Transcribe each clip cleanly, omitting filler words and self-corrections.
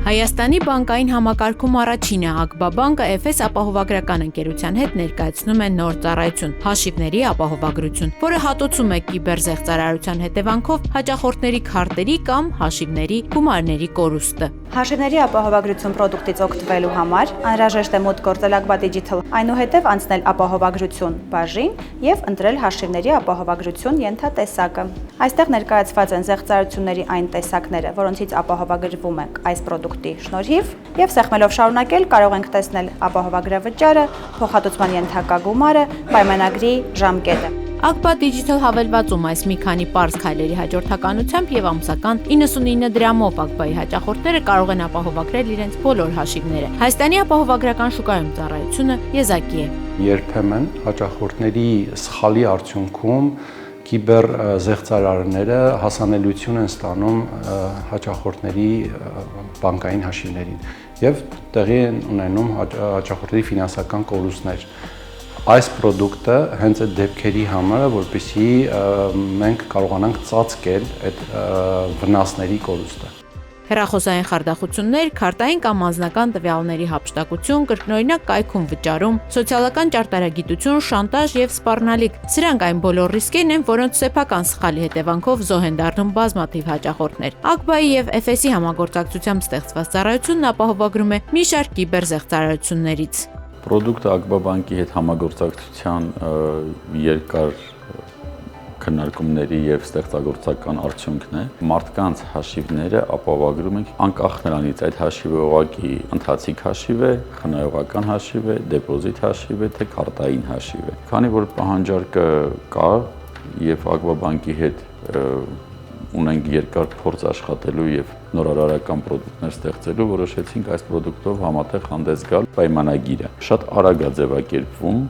Հայաստանի բանկային համակարգում առաջինը ԱԿԲԱ բանկը FS ապահովագրական ընկերության հետ ներկայացնում է նոր ծառայություն՝ հաշիվների ապահովագրություն, որը հատուցում է կիբերզեղծարարության հետևանքով հաճախորդների քարտերի կամ հաշիվների գումարների կորուստը։ Հաշիվների ապահովագրություն պրոդուկտից օգտվելու համար անհրաժեշտ է մոտ գործել ԱԿԲԱ Digital, այնուհետև անցնել ապահովագրություն բաժին եւ ընտրել հաշիվների ապահովագրություն ենթատեսակը։ Այստեղ ներկայացված են զեղծարությունների այն տեսակները, որոնցից ապահովագրվում է այս պրոդուկտի շնորհիվ, եւ սեղմելով շարունակել կարող ենք տեսնել ապահովագրավճարը, փոխհատուցման ենթակա գումարը, պայմանագրի ժամկետը։ ԱԿԲԱ Digital հավելվածում այս մի քանի պարզ քայլերի հաջորդականությամբ եւ ամսական 99 դրամով ԱԿԲԱ-ի հաճախորդները կարող են ապահովագրել իրենց բոլոր հաշիվները։ Հայաստանի ապահովագրական շուկայում ծառայությունը եզակի է։ Երբեմն հաճախորդների սխալի արդյունքում կիբեր զեղծարարները հասանելիություն են ստանում հաճախորդների բանկային հաշիվներին եւ տեղի են ունենում հաճախորդների ֆինանսական կորուստներ։ Այս պրոդուկտը հենց այդ դեպքերի համար է, որպեսզի մենք կարողանանք ծածկել այդ վնասների կորուստը։ Հեռախոսային խարդախություններ, քարտային կամ անձնական տվյալների հափշտակություն, կրկնօրինակ կայքում վճարում, սոցիալական ճարտարագիտություն, շանտաժ եւ սպառնալիք։ Սրանք այն բոլոր ռիսկերն են, որոնց սեփական սխալի հետևանքով զոհ են դառնում բազմաթիվ հաճախորդներ։ ԱԿԲԱ-ի եւ FS-ի համագործակցությամբ ստեղծված ծառայությունն ապահովագրում է մի շարք կիբերզեղծարարություններից։ Պրոդուկտը ԱԿԲԱ բանկի հետ համագործակցության երկար քննարկումների եւ ստեղծագործական արդյունքն է։ Մարդկանց հաշիվները ապահովագրում ենք անկախ նրանից այդ հաշիվը ուղղակի ընթացիկ հաշիվ է, խնայողական հաշիվ է, դեպոզիտ հաշիվ է, թե քարտային հաշիվ է։ Քանի որ պահանջարկը կա եւ ԱԿԲԱ բանկի հետ ունենք երկար փորձ աշխատելու եւ նորարարական պրոդուկտներ ստեղծելու, որոշեցինք այս պրոդուկտով համատեղ հանդես գալ պայմանագիրը։ Շատ արագ է ձևակերպվում,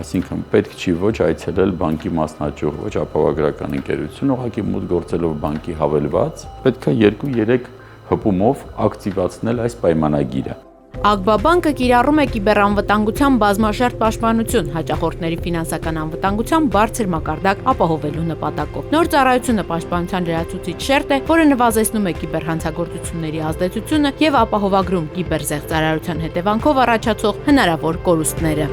այսինքն պետք չի ոչ այցելել բանկի մասնաճյուղ, ոչ ապահովագրական ընկերություն, ուղղակի մուտք գործելով բանկի հավելված, պետք է 2-3 հպումով ակտիվացնել այս պայմանագիրը։ ԱԿԲԱ բանկը կիրառում է կիբերանվտանգության բազմաշերտ պաշտպանություն հաճախորդների ֆինանսական անվտանգության բարձր մակարդակ ապահովելու նպատակով։ Նոր ծառայությունը պաշտպանության լրացուցիչ շերտ է, որը նվազեցնում է կիբերհանցագործությունների ազդեցությունը եւ ապահովագրում կիբերզեղծարարության հետևանքով առաջացող հնարավոր կորուստները։